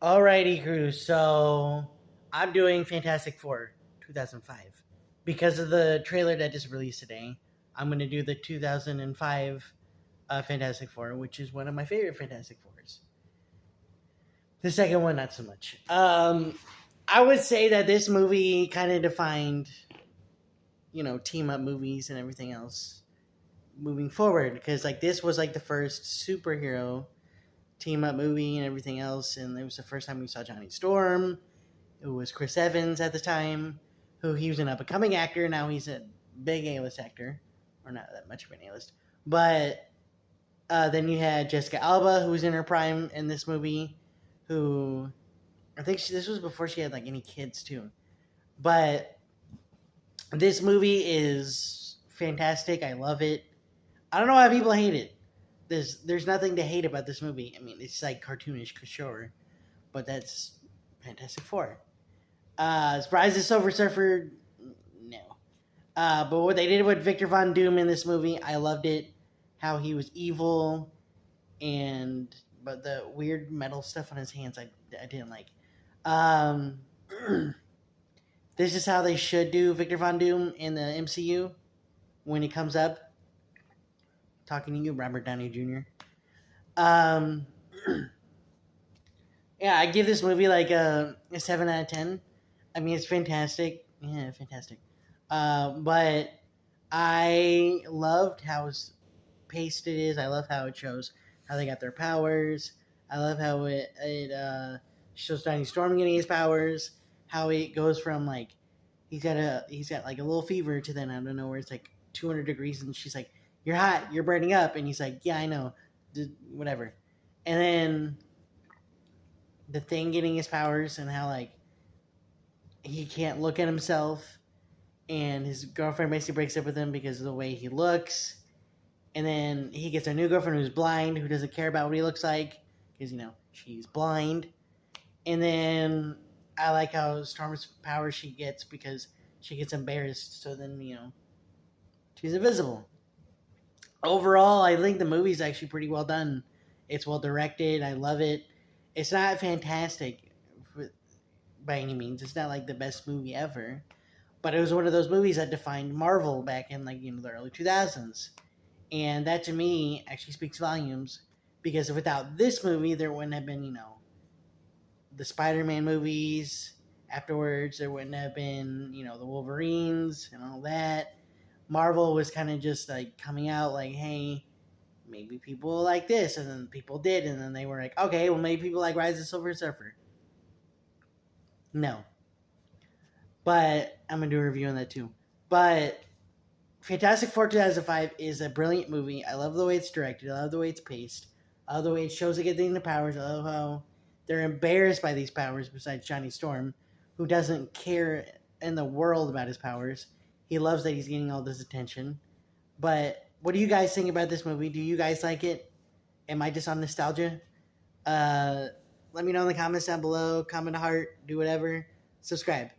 Alrighty, crew. So I'm doing Fantastic Four 2005 because of the trailer that just released today. I'm going to do the 2005 Fantastic Four, which is one of my favorite Fantastic Fours. The second one, not so much. I would say that this movie kind of defined, team up movies and everything else moving forward because like this was like the first superhero team up movie and everything else, and it was the first time we saw Johnny Storm. It was Chris Evans at the time, who he was an up and coming actor. Now he's a big A list actor, or not that much of an A list. But then you had Jessica Alba, who was in her prime in this movie, who I think this was before she had like any kids too. But this movie is fantastic. I love it. I don't know why people hate it. There's nothing to hate about this movie. I mean, it's like cartoonish, sure, but that's Fantastic Four. Rise of the Silver Surfer, no. But what they did with Victor Von Doom in this movie, I loved it. How he was evil, but the weird metal stuff on his hands, I didn't like. Um, this is how they should do Victor Von Doom in the MCU when he comes up. Talking to you, Robert Downey Jr. Um, yeah, I give this movie like a 7 out of 10. I mean, it's fantastic. Yeah, fantastic. But I loved how paced it is. I love how it shows how they got their powers. I love how it shows Johnny Storm getting his powers. How it goes from like he's got like a little fever to then I don't know where it's like 200 degrees and she's like, "You're hot. You're burning up," and he's like, "Yeah, I know, whatever." And then the Thing getting his powers and how like he can't look at himself, and his girlfriend basically breaks up with him because of the way he looks. And then he gets a new girlfriend who's blind, who doesn't care about what he looks like because she's blind. And then I like how Storm's power she gets because she gets embarrassed, so then she's invisible. Overall, I think the movie's actually pretty well done. It's well directed. I love it. It's not fantastic by any means. It's not like the best movie ever, but it was one of those movies that defined Marvel back in like the early 2000s, and that to me actually speaks volumes because without this movie, there wouldn't have been the Spider-Man movies. Afterwards, there wouldn't have been the Wolverines and all that. Marvel was kind of just like coming out like, hey, maybe people like this, and then people did, and then they were like, okay, well maybe people like Rise of the Silver Surfer. No, but I'm gonna do a review on that too. But Fantastic Four 2005 is a brilliant movie. I love the way it's directed. I love the way it's paced. I love the way it shows it getting the powers. I love how they're embarrassed by these powers. Besides Johnny Storm, who doesn't care in the world about his powers. He loves that he's getting all this attention. But what do you guys think about this movie? Do you guys like it? Am I just on nostalgia? Let me know in the comments down below. Comment a heart. Do whatever. Subscribe.